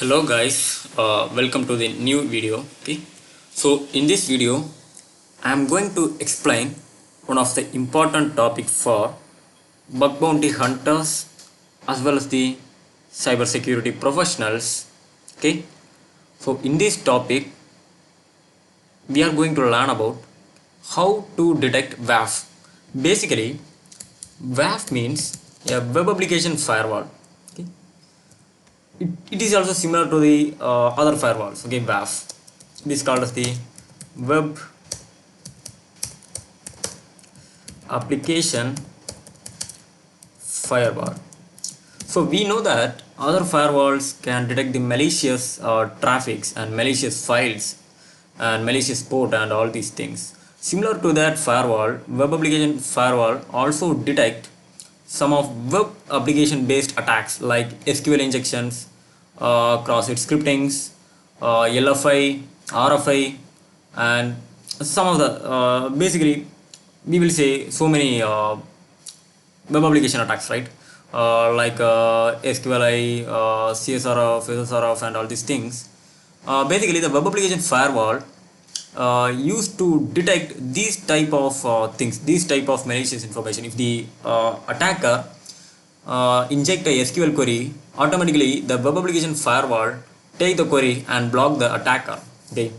Hello guys, welcome to the new video. Okay, so in this video I am going to explain one of the important topic for bug bounty hunters as well as the cybersecurity professionals. Okay, so in this topic we are going to learn about how to detect WAF. Basically WAF means a web application firewall. Okay, it is also similar to the other firewalls. Okay, WAF, it is called as the web application firewall. So we know that other firewalls can detect the malicious traffics and malicious files and malicious port and all these things. Similar to that firewall, web application firewall also detect some of web application based attacks like SQL injections, cross-site scriptings, LFI, RFI, and some of the basically we will say so many web application attacks, right? Like SQLi, CSRF, SSRF, and all these things. Basically, the web application firewall used to detect these type of things, these type of malicious information. If the attacker inject a SQL query, automatically the web application firewall take the query and block the attacker. Okay,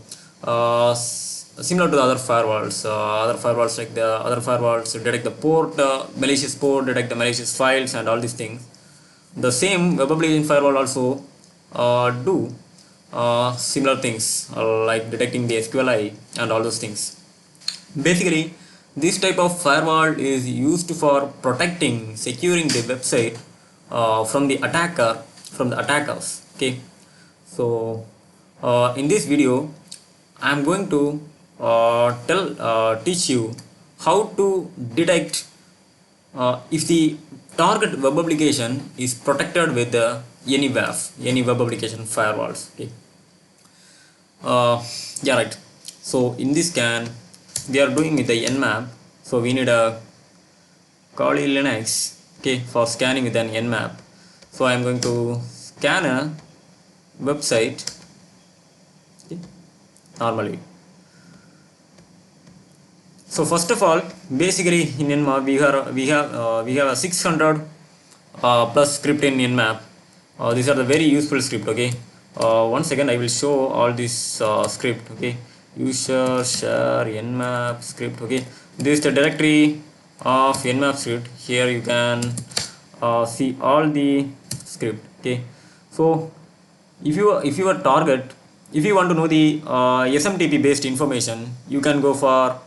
similar to the other firewalls like the other firewalls detect the port, malicious port, detect the malicious files, and all these things. The same web application firewall also do similar things like detecting the SQLi and all those things. Basically, this type of firewall is used for protecting, securing the website from the attackers. Okay, so in this video, I am going to teach you how to detect if the target web application is protected with any WAF, any web application firewalls. Okay. Yeah, right. So in this scan, we are doing with the Nmap. So we need a Kali Linux, okay, for scanning with an Nmap. So I am going to scan a website, okay, normally. So first of all, basically in Nmap we have a 600 plus script in Nmap. These are the very useful script. Okay. One second, I will show all this script. Okay. User share Nmap script. Okay. This is the directory of Nmap script. Here you can see all the script. Okay. So if you are target, if you want to know the SMTP based information, you can go for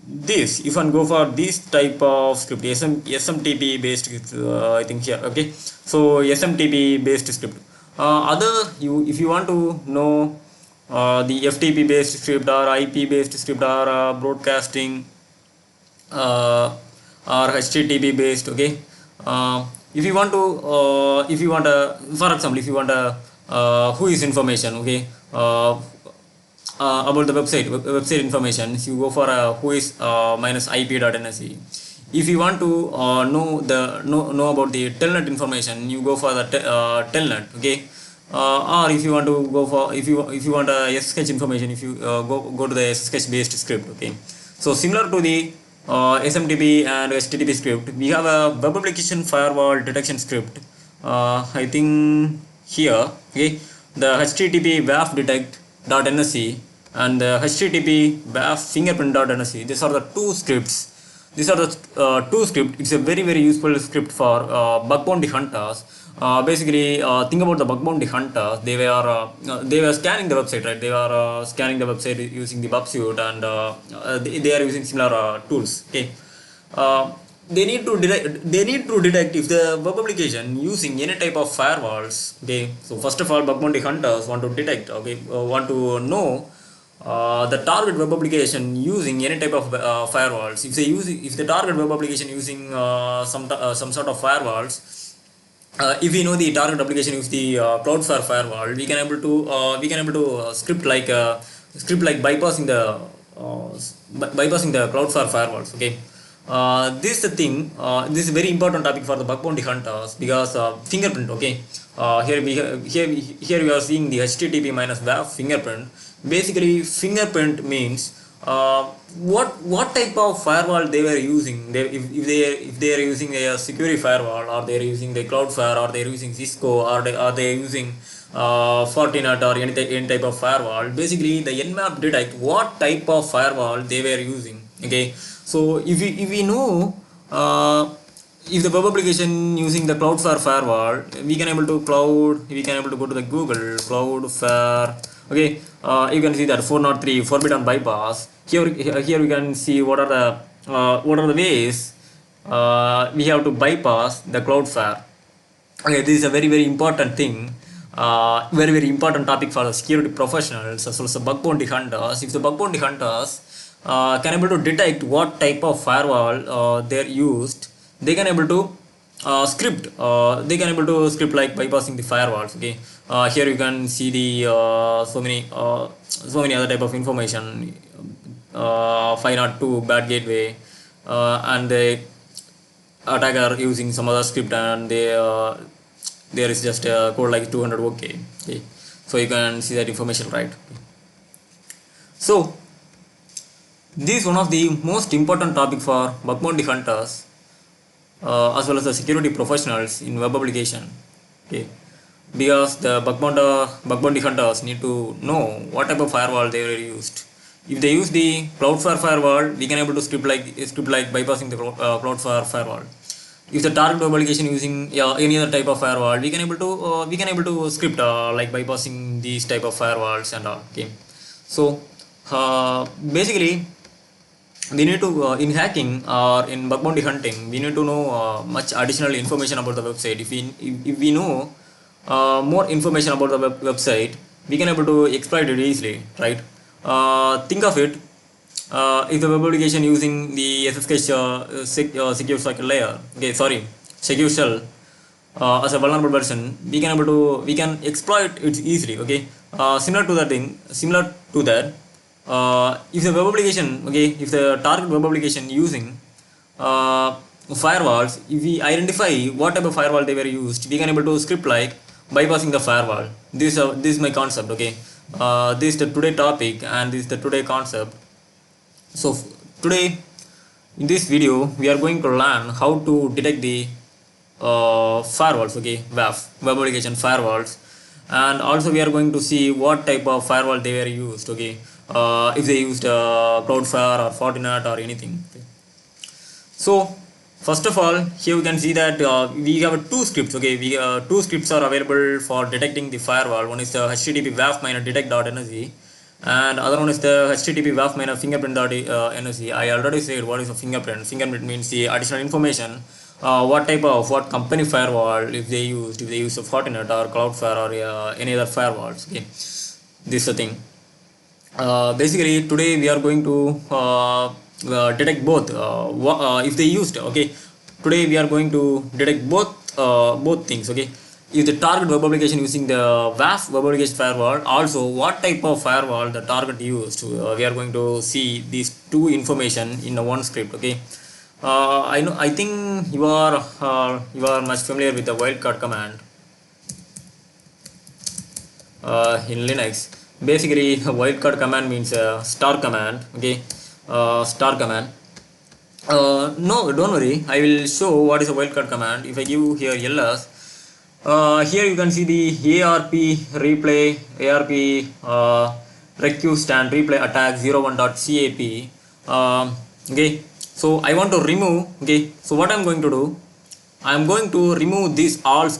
this. You can go for this type of script, SMTP based, I think here. Okay, so SMTP based script. If you want to know the FTP based script or IP based script or broadcasting or HTTP based. Okay, if you want a, for example, if you want a who is information. Okay, about the website information, if you go for a who is minus ip.nsc. If you want to know about the telnet information, you go for the telnet. Okay, or if you want to go for, if you want a SSH information, if you go to the SSH based script. Okay, so similar to the SMTP and HTTP script, we have a web application firewall detection script. I think here. Okay, the HTTP WAF detect.nsc and the HTTP WAF fingerprint.nsc. These are the two scripts. These are the two scripts. It's a very useful script for bug bounty hunters. Basically, think about the bug bounty hunters. They were scanning the website, right? They were scanning the website using the Bubsuit, and they are using similar tools. Okay. They need to detect if the web application using any type of firewalls. Okay, so first of all, bug bounty hunters want to detect, okay, want to know the target web application using any type of firewalls. If the target web application using some sort of firewalls, if we know the target application use the Cloudflare firewall, we can able to script like bypassing the Cloudflare firewalls. Okay, This is the thing. This is a very important topic for the bug bounty hunters because fingerprint. Okay, here we are seeing the HTTP minus WAF fingerprint. Basically, fingerprint means what type of firewall they were using. If they are using a security firewall, or they are using the Cloudflare, or they are using Cisco, or they are using Fortinet or any type of firewall. Basically, the Nmap detect what type of firewall they were using. Okay, so if we know if the web application using the Cloudflare firewall, we can able to go to the Google Cloudflare. Okay, you can see that 403 forbidden bypass. Here we can see what are the ways we have to bypass the Cloudflare. Okay, this is a very important thing, very important topic for the security professionals as well as the bug bounty hunters. If the bug bounty hunters can able to detect what type of firewall they're used, they can able to script like bypassing the firewalls. Okay, here you can see the so many other type of information, 502 bad gateway, and the attacker using some other script, and there is just a code like 200. Okay, so you can see that information, right? So this is one of the most important topic for bug bounty hunters as well as the security professionals in web application. Okay, because the bug bounty hunters need to know what type of firewall they were used. If they use the Cloudflare firewall, we can able to script like bypassing the Cloudflare firewall. If the target web application using any other type of firewall, we can able to script like bypassing these type of firewalls and all. Okay, so basically we need to in hacking or in bug bounty hunting, we need to know much additional information about the website. If we know more information about the website, we can able to exploit it easily, right? Think of it, if the web application using the SSH secure socket layer, okay, sorry, secure shell as a vulnerable version, we can exploit it easily. Okay, similar to that, if the web application, okay, if the target web application using firewalls, if we identify what type of firewall they were used, we can able to script like bypassing the firewall. This is my concept. Okay, this is the today topic, and this is the today concept. So today in this video we are going to learn how to detect the firewalls. Okay, WAF, web application firewalls, and also we are going to see what type of firewall they were used. Okay, if they used Cloudflare or Fortinet or anything. Okay. So first of all, here we can see that we have two scripts. Okay, two scripts are available for detecting the firewall. One is the HTTP WAF minus detect.nsc, and other one is the HTTP WAF minus fingerprint.nsc. I already said what is a fingerprint. Fingerprint means the additional information, what company firewall if they used a Fortinet or Cloudflare or any other firewalls. Okay, this is the thing. Basically today we are going to detect both if they used. Okay, today we are going to detect both things. Okay, if the target web application using the WAF web application firewall, also what type of firewall the target used, we are going to see these two information in one script. Okay, I think you are much familiar with the wildcard command in Linux. Basically wildcard command means star command. Okay, star command. No, don't worry, I will show what is a wildcard command. If I give here ls, here you can see the ARP replay, ARP request and replay attack 01.cap. Okay, so I want to remove. Okay, so what I'm going to do, I am going to remove this all.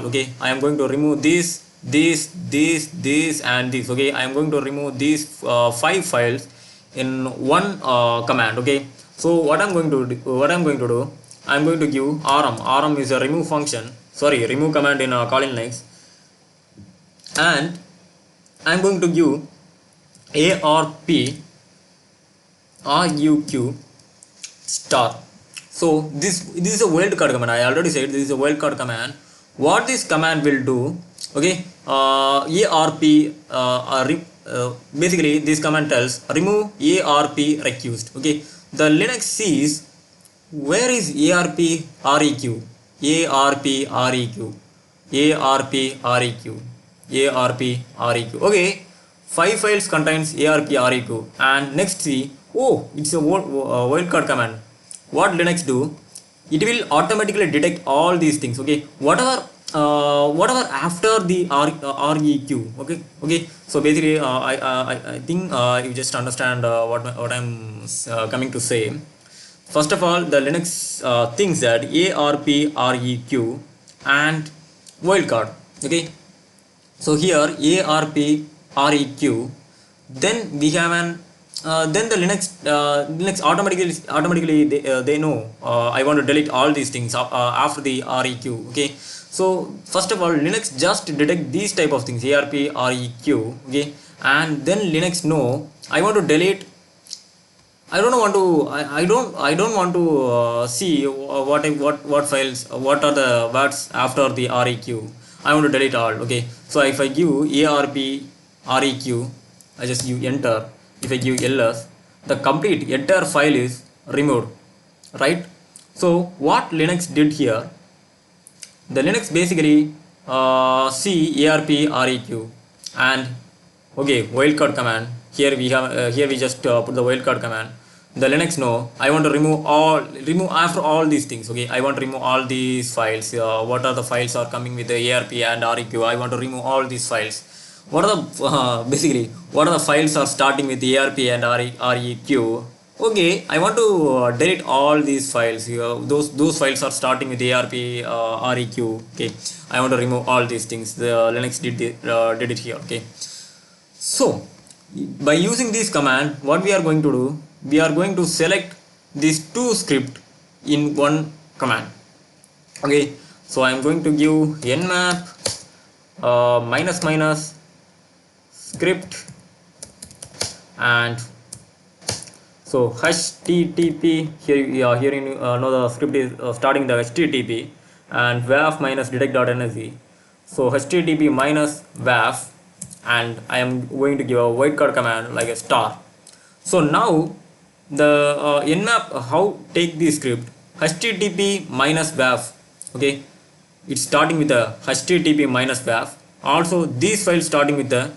Okay, I am going to remove this and this. Okay, I am going to remove these 5 files in one command. Okay, so what I'm going to do, I'm going to give rm is a remove function, remove command in Kali Linux, and I'm going to give ARP RUQ star. So this is a wildcard command. I already said this is a wildcard command. What this command will do, okay, ARP basically this command tells remove ARP request. Okay, the Linux sees where is ARP REQ? ARP REQ. Okay, 5 files contains ARP REQ. And next see, oh, it's a wildcard command. What Linux do? It will automatically detect all these things. Okay, whatever after the REQ. Okay. So basically, I think you just understand what I'm coming to say. First of all, the Linux thinks that ARP REQ and wildcard. Okay, so here ARP REQ, then we have an then the Linux automatically they know I want to delete all these things after the REQ. Okay, so first of all, Linux just detect these type of things, ARP REQ. Okay, and then Linux know I want to delete. I don't want to. I don't want to see what files. What are the words after the REQ? I want to delete all. Okay. So if I give ARP REQ, I just give enter. If I give ls, the complete entire file is removed. Right. So what Linux did here? The Linux basically see ARP REQ and okay, wildcard command. Here we have here we just put the wildcard command. The Linux know I want to remove after all these things. Okay, I want to remove all these files. What are the files are coming with the ARP and REQ? I want to remove all these files. What are the basically what are the files are starting with ARP and REQ? Okay, I want to delete all these files here. Those files are starting with ARP REQ. Okay, I want to remove all these things. The Linux did it here. Okay, so by using this command, what we are going to do, we are going to select these two script in one command. Okay, so I am going to give nmap minus minus script, and so http here you know the script is starting the http and waf minus detect.nsc. So http minus waf, and I am going to give a wildcard command like a star. So now the nmap how take the script http minus waf. Okay, it's starting with the http minus waf. Also these files starting with the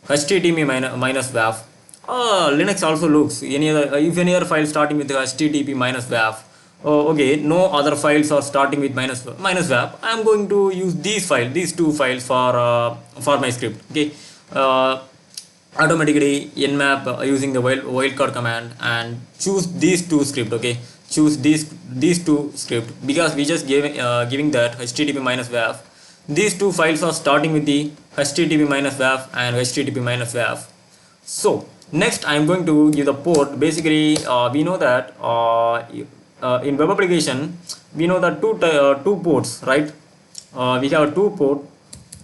http minus waf. Linux also looks any other if any other file starting with the http minus waf. Oh, okay, no other files are starting with minus waf. I am going to use these two files for my script. Okay, automatically nmap using the wildcard command and choose these two script. Okay, choose these two script because we just giving that http minus waf. These two files are starting with the http minus waf and http minus waf. So next I am going to give the port. Basically we know that in web application we know that two ports, right? We have two port.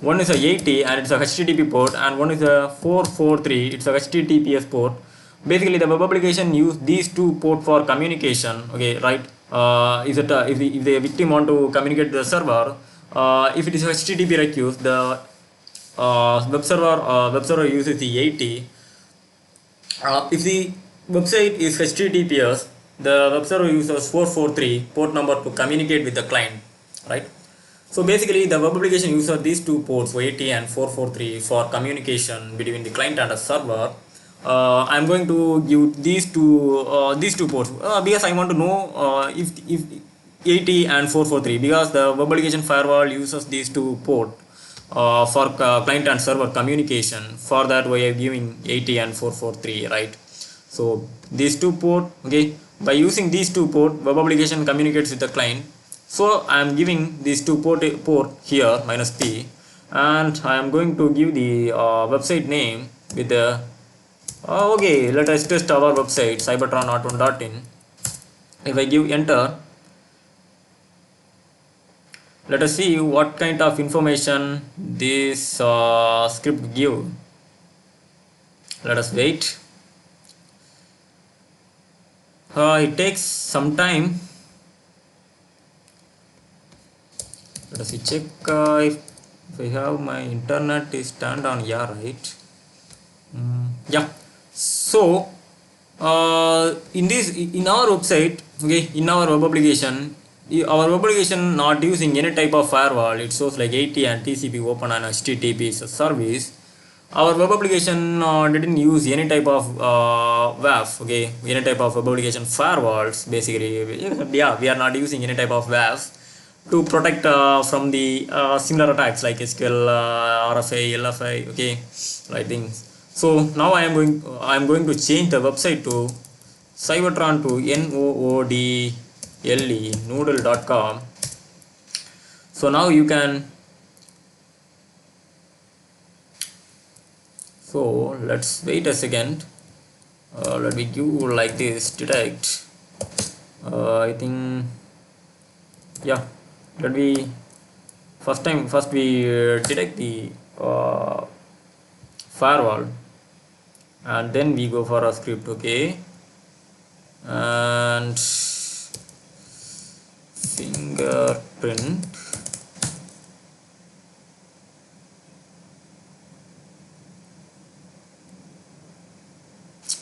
One is a 80 and it's a http port, and one is a 443, it's a https port. Basically the web application use these two port for communication. Okay, right? If the victim want to communicate to the server, if it is http request, the web server uses the 80. If the website is https, the web server uses 443 port number to communicate with the client, right? So basically the web application uses these two ports 80 and 443 for communication between the client and the server. I'm going to give these two ports because I want to know if 80 and 443, because the web application firewall uses these two port for client and server communication. For that way I'm giving 80 and 443, right? So these two port. Okay, by using these two port, web application communicates with the client. So I am giving these two port here minus p, and I am going to give the website name with the okay, let us test our website cybertron.1.in. If I give enter, let us see what kind of information this script give. Let us wait. It takes some time. Let us check if I have my internet is turned on. Yeah, right. Yeah, so In our website, okay, in our web application, our web application not using any type of firewall. It shows like 80 and TCP open and HTTP service. Our web application didn't use any type of WAF, okay, any type of web application firewalls. Basically, yeah, we are not using any type of WAF to protect from the similar attacks like SQL, RFA, LFI, okay, like things. So now I am going to change the website to Cybertron to noodle.com. So now you can, so let's wait a second. Let me give like this detect. I think, yeah, let me first we detect the firewall, and then we go for a script, okay, and fingerprint.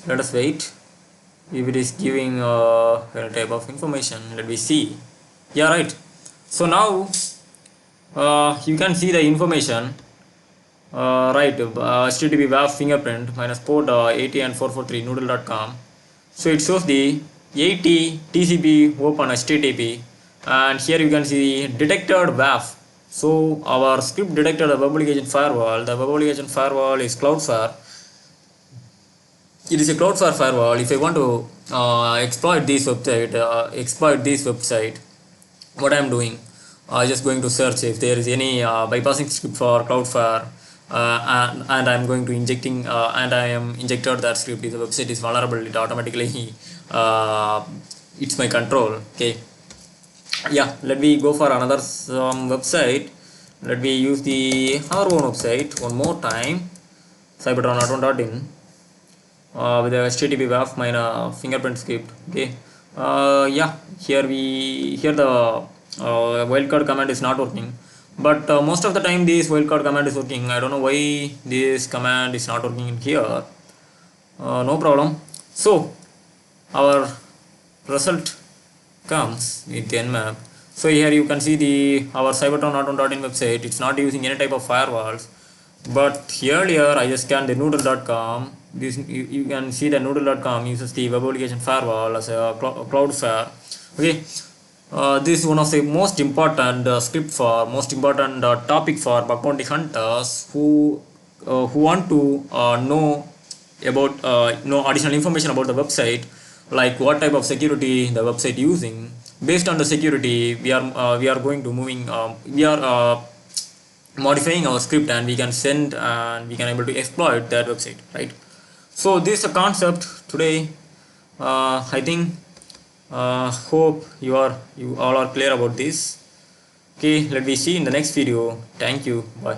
Let us wait if it is giving a type of information. Let me see. Yeah, right. So now you can see the information, right, HTTP WAF fingerprint minus port 80 and 443 noodle.com. So it shows the 80 TCP open HTTP, and here you can see detected WAF. So our script detected a web application firewall. The web application firewall is Cloudflare. It is a Cloudflare firewall. If I want to exploit this website, what I am doing, just going to search if there is any bypassing script for Cloudflare, and I am going to injecting and I am injected that script. If the website is vulnerable, it automatically it's my control. Okay, yeah. Let me go for another website. Let me use the our own website one more time, cybertron.in. With the HTTP WAF minus fingerprint script. Okay, yeah, here the wildcard command is not working, but most of the time this wildcard command is working. I don't know why this command is not working in here. No problem. So our result comes with the nmap. So here you can see the our cybertron.in website. It's not using any type of firewalls, but earlier I just scanned the noodle.com. This you can see the noodle.com uses the web application firewall as a Cloudflare. Okay, this is one of the most important most important topic for bug bounty hunters who want to know about know additional information about the website, like what type of security the website using. Based on the security, we are going to moving we are modifying our script, and we can send and we can able to exploit that website, right? So this is a concept today. I think hope you all are clear about this. Okay, let me see in the next video. Thank you. Bye.